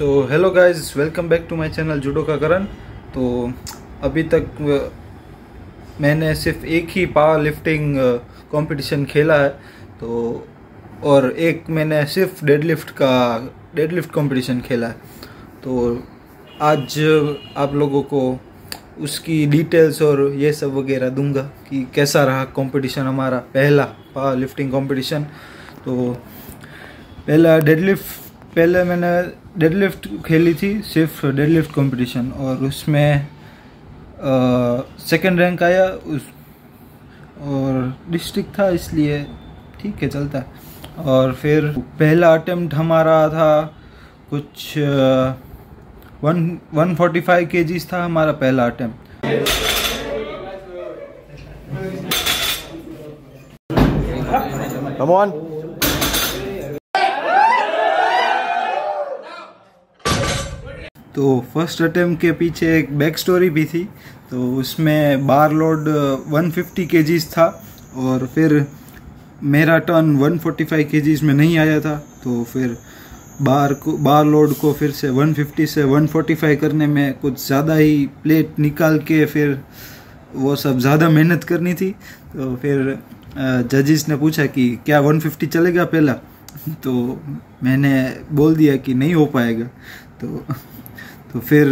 So hello guys, welcome back to my channel judo का करण। तो अभी तक मैंने सिर्फ एक ही पावर लिफ्टिंग कंपटीशन खेला है, तो और एक मैंने सिर्फ डेडलिफ्ट कंपटीशन खेला है। तो आज आप लोगों को उसकी डिटेल्स और ये सब वगैरह दूंगा कि कैसा रहा कंपटीशन, हमारा पहला पावर लिफ्टिंग कंपटीशन। तो पहले मैंने डेडलिफ्ट खेली थी, सिर्फ डेडलिफ्ट कंपटीशन, और उसमें सेकंड रैंक आया और डिस्ट्रिक्ट था, इसलिए ठीक है, चलता है। और फिर पहला अटेम्प्ट हमारा था कुछ 145 kgs था हमारा पहला अटेम्प्ट। Come on. तो फर्स्ट अटेम्प्ट के पीछे एक बैक स्टोरी भी थी। तो उसमें बार लोड 150 kgs था और फिर मेरा टर्न 145 kgs में नहीं आया था। तो फिर बार लोड को फिर से 150 से 145 करने में कुछ ज़्यादा ही प्लेट निकाल के फिर वो सब ज़्यादा मेहनत करनी थी। तो फिर जजेस ने पूछा कि क्या 150 चलेगा पहला, तो मैंने बोल दिया कि नहीं हो पाएगा। तो फिर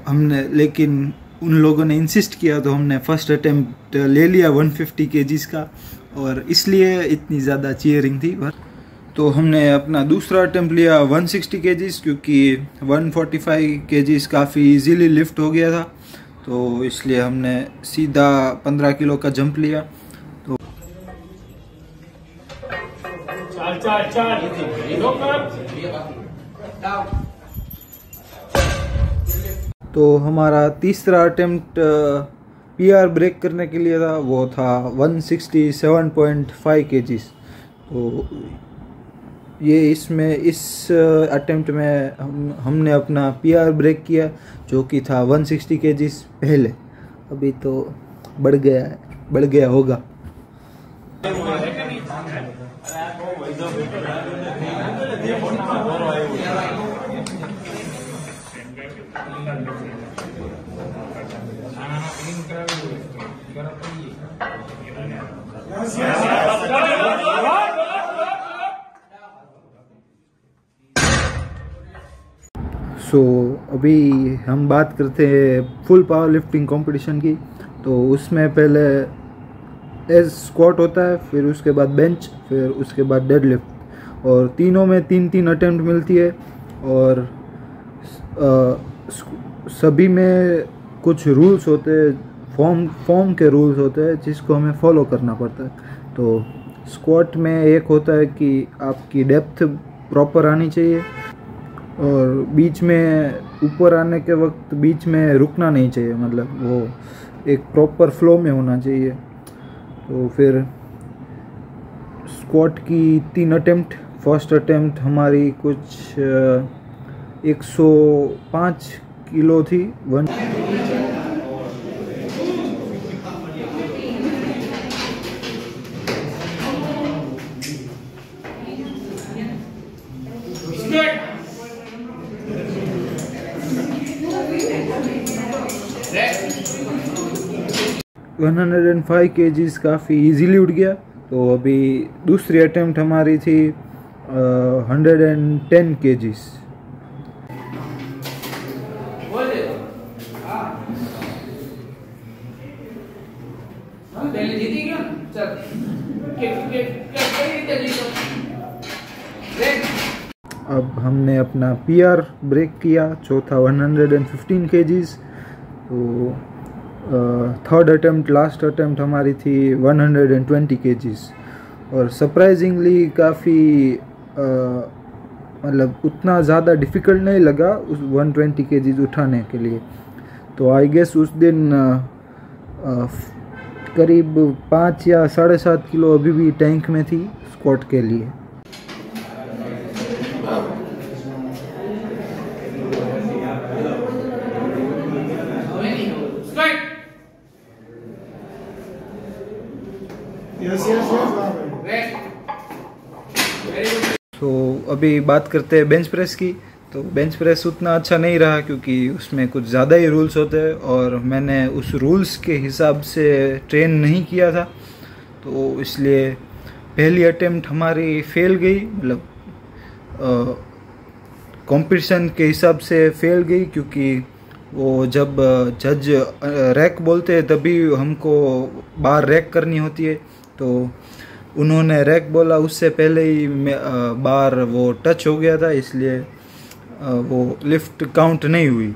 हमने, लेकिन उन लोगों ने इंसिस्ट किया, तो हमने फर्स्ट अटेम्प्ट ले लिया 150 kgs का, और इसलिए इतनी ज़्यादा चीयरिंग थी। तो हमने अपना दूसरा अटेम्प्ट लिया 160 kgs, क्योंकि 145 kgs काफ़ी इजीली लिफ्ट हो गया था। तो इसलिए हमने सीधा 15 किलो का जंप लिया। तो हमारा तीसरा अटेम्प्ट पीआर ब्रेक करने के लिए था, वो था 167.5 kgs। तो ये इस अटेम्प्ट में हमने अपना पीआर ब्रेक किया, जो कि था 160 kgs पहले। अभी तो बढ़ गया होगा। सो अभी हम बात करते हैं फुल पावर लिफ्टिंग कंपटीशन की। तो उसमें पहले एज स्क्वाट होता है, फिर उसके बाद बेंच, फिर उसके बाद डेडलिफ्ट, और तीनों में 3-3 अटेम्प्ट मिलती है। और सभी में कुछ रूल्स होते हैं, फॉर्म के रूल्स होते हैं, जिसको हमें फॉलो करना पड़ता है। तो स्क्वाट में एक होता है कि आपकी डेप्थ प्रॉपर आनी चाहिए, और बीच में ऊपर आने के वक्त बीच में रुकना नहीं चाहिए, मतलब वो एक प्रॉपर फ्लो में होना चाहिए। तो फिर स्क्वाट की 3 अटेम्प्ट। फर्स्ट अटेम्प्ट हमारी कुछ 105 किलो थी। 105 kgs काफ़ी इजीली उठ गया। तो अभी दूसरी अटेम्प्ट हमारी थी 110 kgs। अब हमने अपना पीआर ब्रेक किया, चौथा 115 kgs। तो थर्ड अटेम्प्ट, लास्ट अटेम्प्ट हमारी थी 120 kgs। और सरप्राइजिंगली काफ़ी मतलब उतना ज़्यादा डिफ़िकल्ट नहीं लगा उस 120 kgs उठाने के लिए। तो आई गेस उस दिन करीब 5 या 7.5 किलो अभी भी टैंक में थी स्क्वाट के लिए। तो अभी बात करते हैं बेंच प्रेस की। तो बेंच प्रेस उतना अच्छा नहीं रहा क्योंकि उसमें कुछ ज़्यादा ही रूल्स होते हैं और मैंने उस रूल्स के हिसाब से ट्रेन नहीं किया था, तो इसलिए पहली अटेम्प्ट हमारी फेल गई, मतलब कंपटीशन के हिसाब से फेल गई क्योंकि वो जब जज रैक बोलते हैं तभी हमको बार रैक करनी होती है, तो उन्होंने रैक बोला उससे पहले ही बार वो टच हो गया था, इसलिए वो लिफ्ट काउंट नहीं हुई।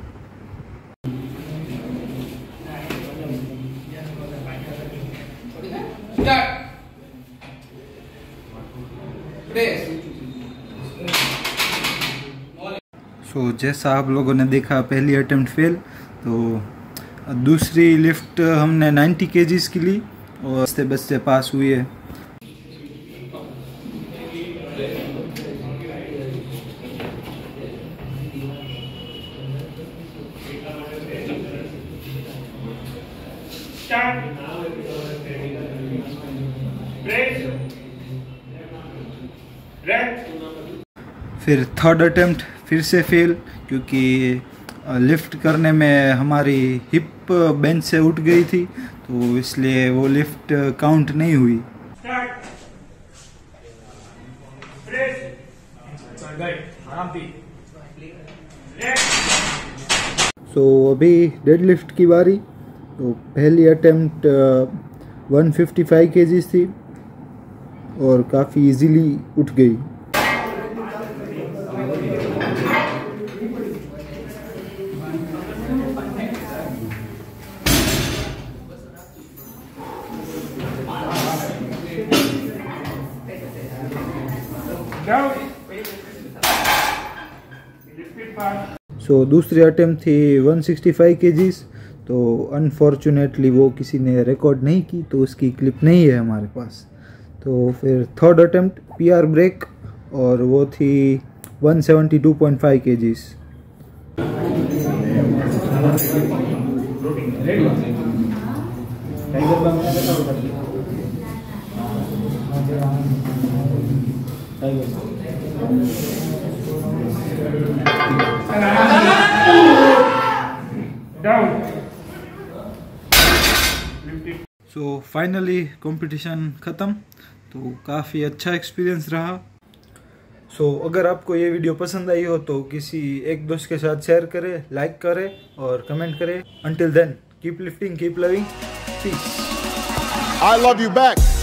सो जैसा आप लोगों ने देखा पहली अटेम्प्ट फेल, तो दूसरी लिफ्ट हमने 90 kgs की ली और बचते बचते पास हुई है। फिर थर्ड अटेम्प्ट फिर से फेल क्योंकि लिफ्ट करने में हमारी हिप बेंच से उठ गई थी, तो इसलिए वो लिफ्ट काउंट नहीं हुई। सो अभी डेड लिफ्ट की बारी। तो पहली अटेम्प्ट 155 kgs थी और काफ़ी इजीली उठ गई। सो दूसरी अटेम्प्ट थी 165 kgs, तो अनफॉर्चुनेटली वो किसी ने रिकॉर्ड नहीं की, तो उसकी क्लिप नहीं है हमारे पास। तो फिर थर्ड अटेम्प्ट PR ब्रेक और वो थी 172.5 kgs। सो फाइनली कंपटीशन ख़त्म, तो काफ़ी अच्छा एक्सपीरियंस रहा। सो अगर आपको ये वीडियो पसंद आई हो तो किसी एक दोस्त के साथ शेयर करें, लाइक करें और कमेंट करें। Until then keep lifting, keep loving, peace. I love you back.